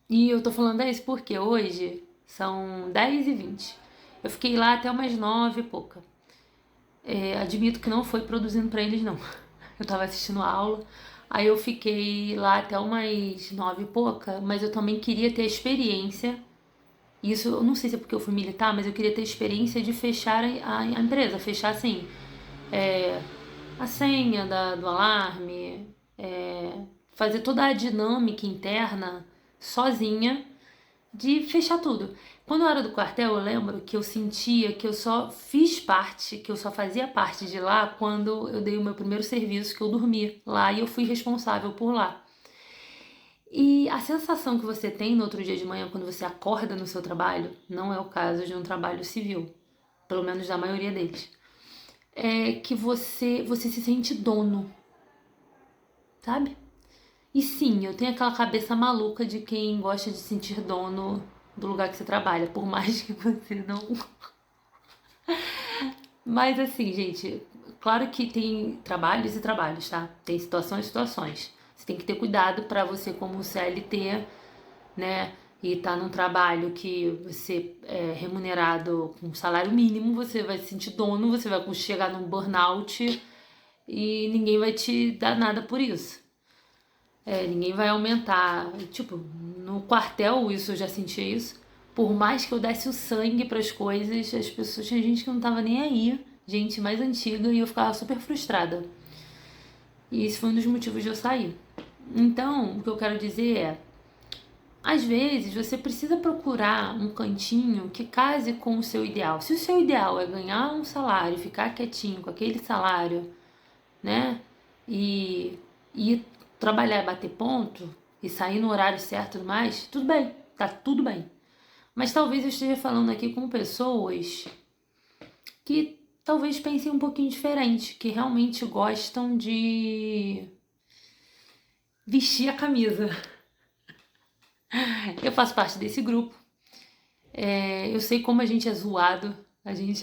E eu tô falando isso porque hoje são 10h20. Eu fiquei lá até umas 9 e pouca. Admito que não foi produzindo pra eles não. Eu tava assistindo a aula, aí eu fiquei lá até umas 9 e pouca, mas eu também queria ter a experiência. Isso, eu não sei se é porque eu fui militar, mas eu queria ter a experiência de fechar a empresa, fechar assim, a senha do alarme, fazer toda a dinâmica interna sozinha de fechar tudo. Quando eu era do quartel, eu lembro que eu sentia que eu só fiz parte, que eu só fazia parte de lá quando eu dei o meu primeiro serviço, que eu dormi lá e eu fui responsável por lá. E a sensação que você tem no outro dia de manhã quando você acorda no seu trabalho, não é o caso de um trabalho civil, pelo menos da maioria deles, é que você se sente dono, sabe? E sim, eu tenho aquela cabeça maluca de quem gosta de sentir dono do lugar que você trabalha, por mais que você não. Mas assim, gente, claro que tem trabalhos e trabalhos, tá? Tem situações e situações. Você tem que ter cuidado para você, como CLT, né? E tá num trabalho que você é remunerado com salário mínimo, você vai se sentir dono, você vai chegar num burnout e ninguém vai te dar nada por isso. Ninguém vai aumentar. Tipo, no quartel, isso eu já sentia isso. Por mais que eu desse o sangue para as coisas, as pessoas, tinha gente que não tava nem aí, gente mais antiga, e eu ficava super frustrada. E esse foi um dos motivos de eu sair. Então, o que eu quero dizer é, às vezes você precisa procurar um cantinho que case com o seu ideal. Se o seu ideal é ganhar um salário, ficar quietinho com aquele salário, né? E trabalhar, bater ponto e sair no horário certo e tudo mais, tudo bem, tá tudo bem. Mas talvez eu esteja falando aqui com pessoas que talvez pensem um pouquinho diferente, que realmente gostam de vestir a camisa. Eu faço parte desse grupo. Eu sei como a gente é zoado, a gente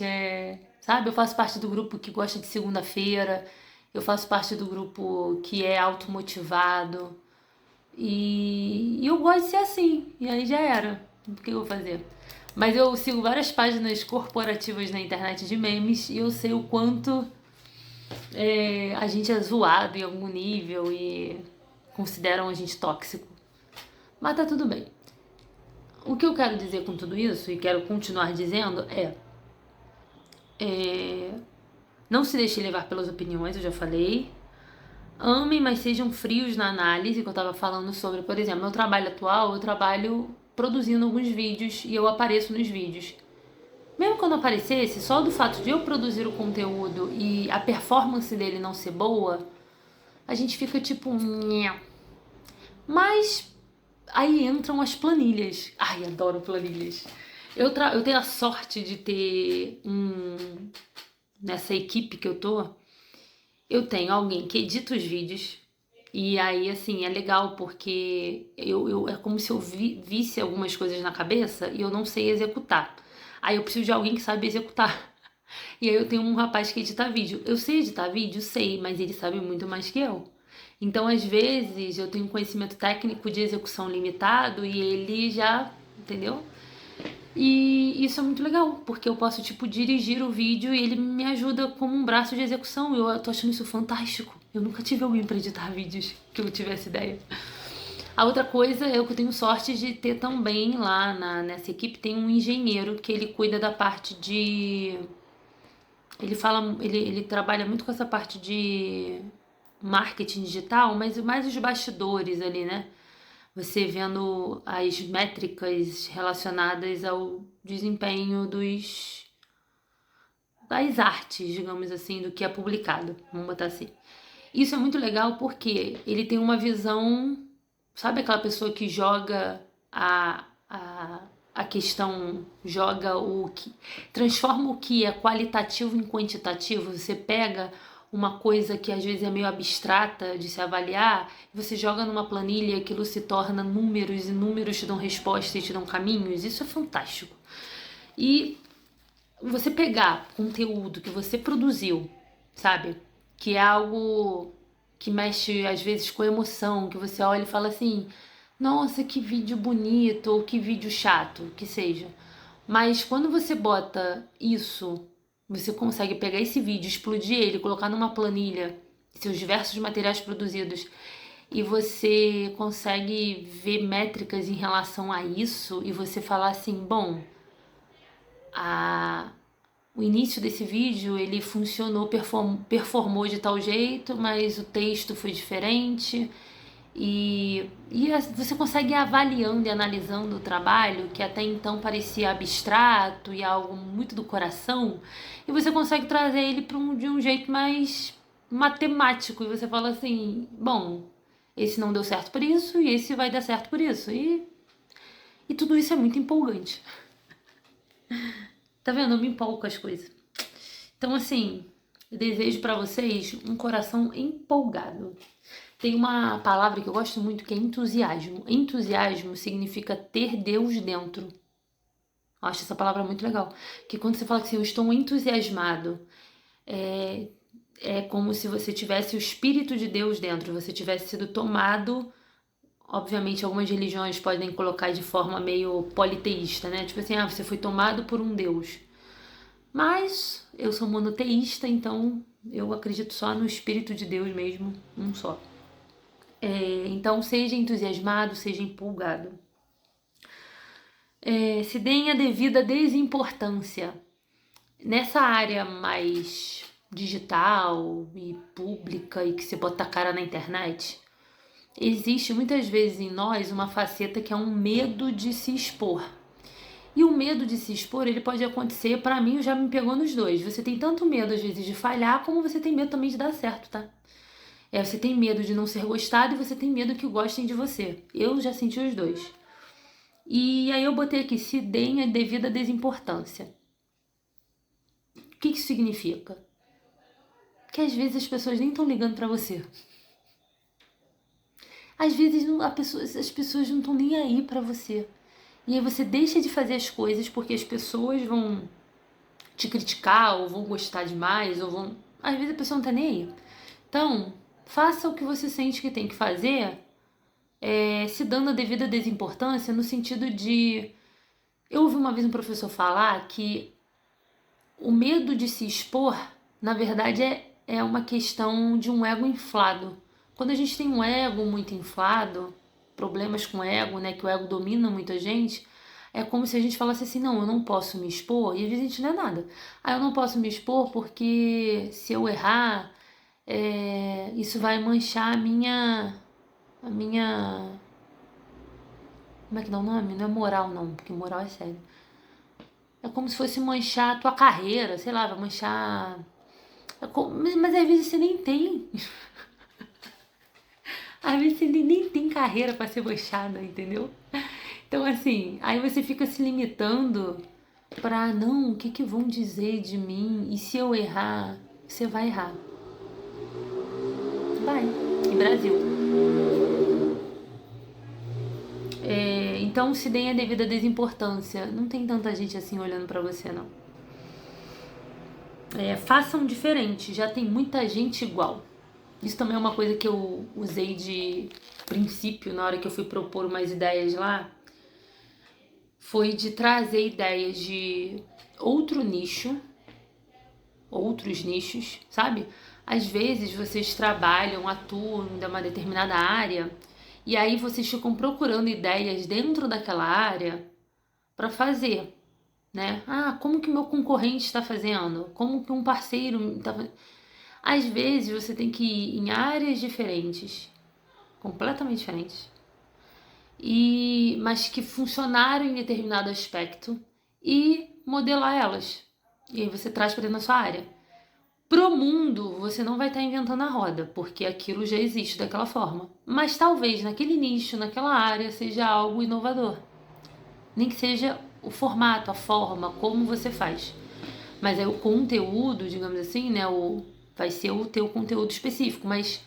sabe? Eu faço parte do grupo que gosta de segunda-feira, eu faço parte do grupo que é automotivado. E eu gosto de ser assim. E aí já era. O que eu vou fazer? Mas eu sigo várias páginas corporativas na internet de memes e eu sei o quanto a gente é zoado em algum nível e consideram a gente tóxico. Mas tá tudo bem. O que eu quero dizer com tudo isso, e quero continuar dizendo, não se deixe levar pelas opiniões, eu já falei. Amem, mas sejam frios na análise, que eu tava falando sobre, por exemplo, meu trabalho atual, eu trabalho produzindo alguns vídeos e eu apareço nos vídeos. Mesmo quando aparecesse, só do fato de eu produzir o conteúdo e a performance dele não ser boa, a gente fica tipo... Mas aí entram as planilhas. Ai, adoro planilhas. Eu tenho a sorte de ter nessa equipe que eu tenho alguém que edita os vídeos. E aí, assim, é legal porque é como se eu visse algumas coisas na cabeça e eu não sei executar. Aí eu preciso de alguém que sabe executar. E aí eu tenho um rapaz que edita vídeo. Eu sei editar vídeo? Sei, mas ele sabe muito mais que eu. Então, às vezes, eu tenho um conhecimento técnico de execução limitado e ele já, entendeu? E isso é muito legal, porque eu posso, tipo, dirigir o vídeo e ele me ajuda como um braço de execução. Eu tô achando isso fantástico. Eu nunca tive alguém pra editar vídeos que eu tivesse ideia. A outra coisa é que eu tenho sorte de ter também lá nessa equipe, tem um engenheiro que ele cuida da parte de ele trabalha muito com essa parte de marketing digital, mas mais os bastidores ali, né? Você vendo as métricas relacionadas ao desempenho das artes, digamos assim, do que é publicado, vamos botar assim. Isso é muito legal porque ele tem uma visão, sabe aquela pessoa que joga a questão, joga transforma o que é qualitativo em quantitativo. Você pega uma coisa que às vezes é meio abstrata de se avaliar, você joga numa planilha e aquilo se torna números, e números te dão respostas e te dão caminhos. Isso é fantástico. E você pegar conteúdo que você produziu, sabe? Que é algo que mexe às vezes com emoção, que você olha e fala assim: nossa, que vídeo bonito, ou que vídeo chato, que seja. Mas quando você bota isso, você consegue pegar esse vídeo, explodir ele, colocar numa planilha, seus diversos materiais produzidos, e você consegue ver métricas em relação a isso, e você falar assim: bom, o início desse vídeo ele funcionou, performou de tal jeito, mas o texto foi diferente. E você consegue ir avaliando e analisando o trabalho que até então parecia abstrato e algo muito do coração, e você consegue trazer ele de um jeito mais matemático, e você fala assim: bom, esse não deu certo por isso e esse vai dar certo por isso, e tudo isso é muito empolgante. Tá vendo? Eu me empolgo com as coisas. Então, assim, eu desejo pra vocês um coração empolgado. Tem uma palavra que eu gosto muito que é entusiasmo. Entusiasmo significa ter Deus dentro. Eu acho essa palavra muito legal. Que quando você fala assim, eu estou entusiasmado, é como se você tivesse o Espírito de Deus dentro, você tivesse sido tomado. Obviamente, algumas religiões podem colocar de forma meio politeísta, né? Tipo assim, você foi tomado por um Deus. Mas eu sou monoteísta, então eu acredito só no Espírito de Deus mesmo, um só. Então, seja entusiasmado, seja empolgado. Se deem a devida desimportância. Nessa área mais digital e pública e que você bota a cara na internet, existe muitas vezes em nós uma faceta que é um medo de se expor. E o medo de se expor, ele pode acontecer, pra mim, já me pegou nos dois. Você tem tanto medo, às vezes, de falhar, como você tem medo também de dar certo, tá? Você tem medo de não ser gostado e você tem medo que gostem de você. Eu já senti os dois. E aí eu botei aqui: se deem a devida desimportância. O que isso significa? Que às vezes as pessoas nem estão ligando pra você. Às vezes as pessoas não estão nem aí pra você. E aí você deixa de fazer as coisas porque as pessoas vão te criticar, ou vão gostar demais, ou vão... Às vezes a pessoa não tá nem aí. Então, faça o que você sente que tem que fazer, se dando a devida desimportância, no sentido de... Eu ouvi uma vez um professor falar que o medo de se expor, na verdade, é uma questão de um ego inflado. Quando a gente tem um ego muito inflado, problemas com o ego, né, que o ego domina muita gente, é como se a gente falasse assim: não, eu não posso me expor, e às vezes a gente não é nada. Eu não posso me expor porque se eu errar, isso vai manchar a minha, como é que dá o nome? Não é moral não, porque moral é sério. É como se fosse manchar a tua carreira, sei lá, vai manchar... Mas às vezes você nem tem. Às vezes você nem tem carreira pra ser manchada, entendeu? Então, assim, aí você fica se limitando pra, não, o que vão dizer de mim? E se eu errar? Você vai errar. Vai. E Brasil. Então, se deem a devida desimportância. Não tem tanta gente assim olhando pra você, não. Façam diferente. Já tem muita gente igual. Isso também é uma coisa que eu usei de princípio na hora que eu fui propor umas ideias lá. Foi de trazer ideias de outros nichos, sabe? Às vezes vocês trabalham, atuam em uma determinada área e aí vocês ficam procurando ideias dentro daquela área para fazer. né? Ah, como que meu concorrente está fazendo? Como que um parceiro está fazendo? Às vezes você tem que ir em áreas diferentes, completamente diferentes, mas que funcionaram em determinado aspecto e modelar elas. E aí você traz para dentro da sua área. Pro mundo, você não vai estar inventando a roda, porque aquilo já existe daquela forma. Mas talvez naquele nicho, naquela área, seja algo inovador. Nem que seja o formato, a forma, como você faz. Mas aí o conteúdo, digamos assim, né, vai ser o teu conteúdo específico, mas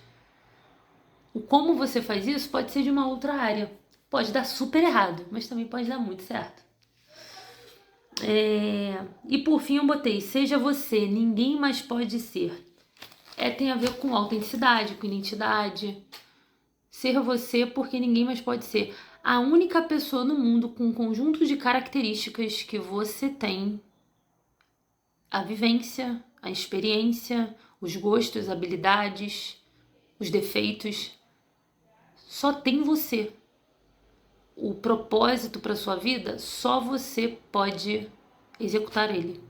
o como você faz isso pode ser de uma outra área. Pode dar super errado, mas também pode dar muito certo. E por fim eu botei, seja você, ninguém mais pode ser. Tem a ver com autenticidade, com identidade. Ser você porque ninguém mais pode ser. A única pessoa no mundo com um conjunto de características que você tem, a vivência, a experiência, os gostos, habilidades, os defeitos, só tem você. O propósito para sua vida, só você pode executar ele.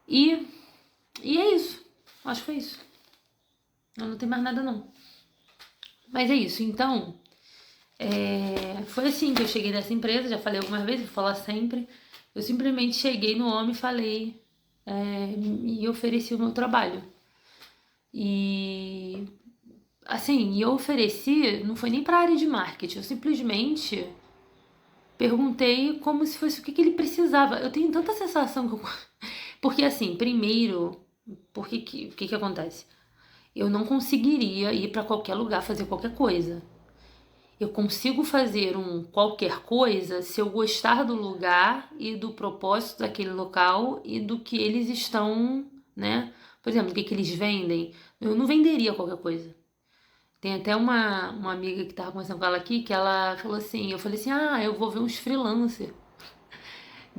E é isso. Acho que foi isso. Eu não tenho mais nada não. Mas é isso. Então, foi assim que eu cheguei nessa empresa. Já falei algumas vezes, vou falar sempre. Eu simplesmente cheguei no homem e falei e ofereci o meu trabalho. E assim, eu ofereci, não foi nem para a área de marketing, eu simplesmente perguntei como se fosse o que ele precisava. Eu tenho tanta sensação que eu... Porque assim, primeiro, o que acontece? Eu não conseguiria ir para qualquer lugar fazer qualquer coisa. Eu consigo fazer qualquer coisa se eu gostar do lugar e do propósito daquele local e do que eles estão, né? Por exemplo, o que eles vendem. Eu não venderia qualquer coisa. Tem até uma amiga que tava conversando com ela aqui, que ela falou assim, eu falei assim, eu vou ver uns freelancer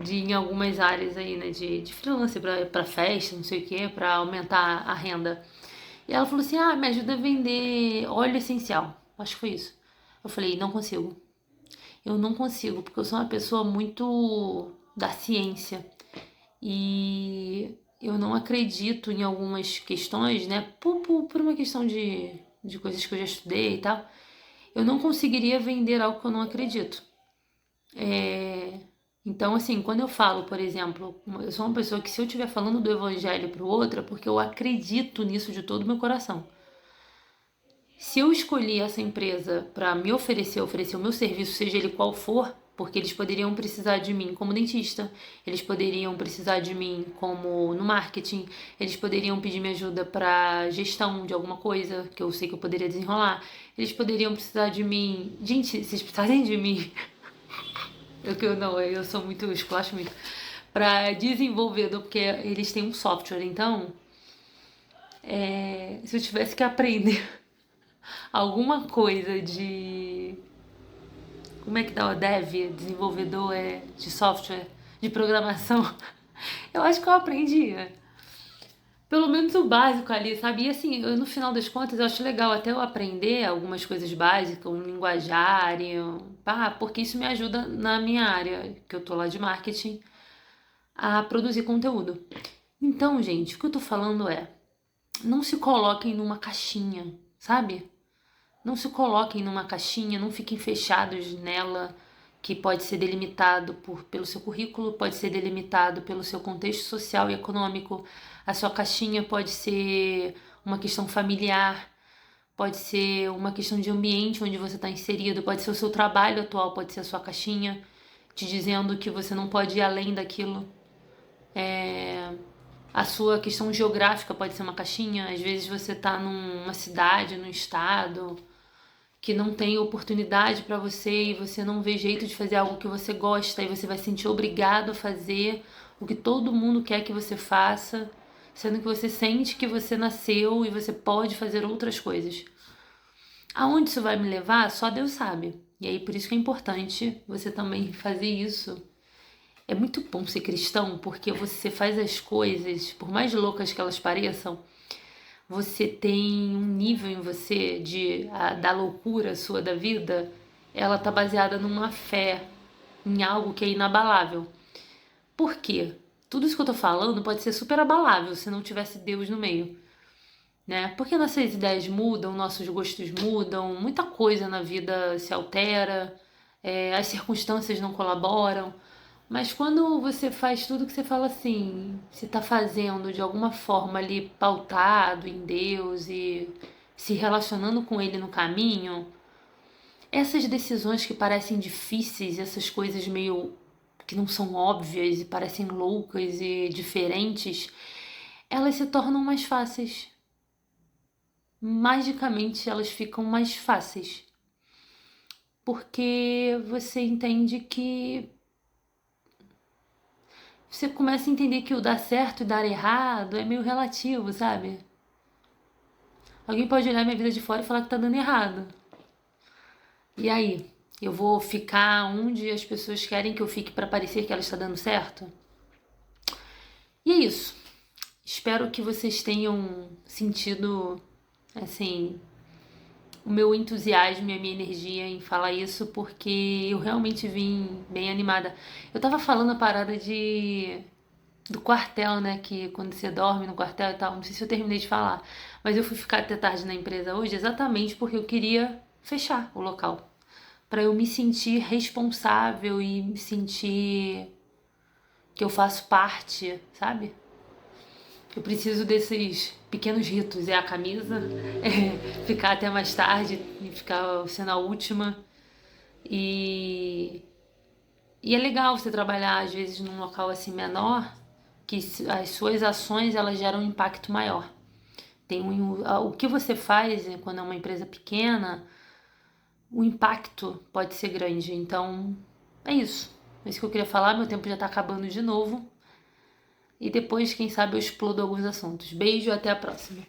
em algumas áreas aí, né, de freelancer pra festa, não sei o que, pra aumentar a renda. E ela falou assim, me ajuda a vender óleo essencial. Acho que foi isso. Eu falei, não consigo. Eu não consigo, porque eu sou uma pessoa muito da ciência. E eu não acredito em algumas questões, né? Por uma questão de coisas que eu já estudei e tal. Eu não conseguiria vender algo que eu não acredito. Então, assim, quando eu falo, por exemplo, eu sou uma pessoa que se eu estiver falando do evangelho para o outro, é porque eu acredito nisso de todo o meu coração. Se eu escolhi essa empresa para me oferecer o meu serviço, seja ele qual for, porque eles poderiam precisar de mim como dentista, eles poderiam precisar de mim como no marketing, eles poderiam pedir minha ajuda para gestão de alguma coisa que eu sei que eu poderia desenrolar, eles poderiam precisar de mim. Gente, vocês precisarem de mim, eu sou muito, eu esculacho muito, para desenvolvedor, porque eles têm um software, então, se eu tivesse que aprender alguma coisa de. Como é que dá o dev, desenvolvedor de software, de programação? Eu acho que eu aprendia. Pelo menos o básico ali, sabe? E assim, no final das contas, eu acho legal até eu aprender algumas coisas básicas, um linguajário, porque isso me ajuda na minha área, que eu tô lá de marketing, a produzir conteúdo. Então, gente, o que eu tô falando não se coloquem numa caixinha, sabe? Não se coloquem numa caixinha, não fiquem fechados nela, que pode ser delimitado pelo seu currículo, pode ser delimitado pelo seu contexto social e econômico. A sua caixinha pode ser uma questão familiar, pode ser uma questão de ambiente onde você está inserido, pode ser o seu trabalho atual, pode ser a sua caixinha, te dizendo que você não pode ir além daquilo. A sua questão geográfica pode ser uma caixinha, às vezes você está numa cidade, num estado que não tem oportunidade para você e você não vê jeito de fazer algo que você gosta e você vai se sentir obrigado a fazer o que todo mundo quer que você faça, sendo que você sente que você nasceu e você pode fazer outras coisas. Aonde isso vai me levar, só Deus sabe. E aí por isso que é importante você também fazer isso. É muito bom ser cristão, porque você faz as coisas, por mais loucas que elas pareçam, você tem um nível em você da loucura sua da vida, ela tá baseada numa fé, em algo que é inabalável. Por quê? Tudo isso que eu tô falando pode ser super abalável se não tivesse Deus no meio, né? Porque nossas ideias mudam, nossos gostos mudam, muita coisa na vida se altera, as circunstâncias não colaboram. Mas quando você faz tudo que você fala assim, se tá fazendo de alguma forma ali pautado em Deus e se relacionando com Ele no caminho, essas decisões que parecem difíceis, essas coisas meio que não são óbvias e parecem loucas e diferentes, elas se tornam mais fáceis. Magicamente elas ficam mais fáceis. Porque você entende que você começa a entender que o dar certo e dar errado é meio relativo, sabe? Alguém pode olhar minha vida de fora e falar que tá dando errado. E aí? Eu vou ficar onde as pessoas querem que eu fique para parecer que ela está dando certo? E é isso. Espero que vocês tenham sentido, assim, o meu entusiasmo e a minha energia em falar isso, porque eu realmente vim bem animada. Eu tava falando a parada do quartel, né? Que quando você dorme no quartel e tal, não sei se eu terminei de falar, mas eu fui ficar até tarde na empresa hoje exatamente porque eu queria fechar o local, para eu me sentir responsável e me sentir que eu faço parte, sabe? Eu preciso desses pequenos ritos, é a camisa, ficar até mais tarde e ficar sendo a última. E, e é legal você trabalhar às vezes num local assim menor, que as suas ações elas geram um impacto maior. O que você faz quando é uma empresa pequena, o impacto pode ser grande. Então, é isso. É isso que eu queria falar. Meu tempo já tá acabando de novo. E depois, quem sabe, eu explodo alguns assuntos. Beijo, até a próxima.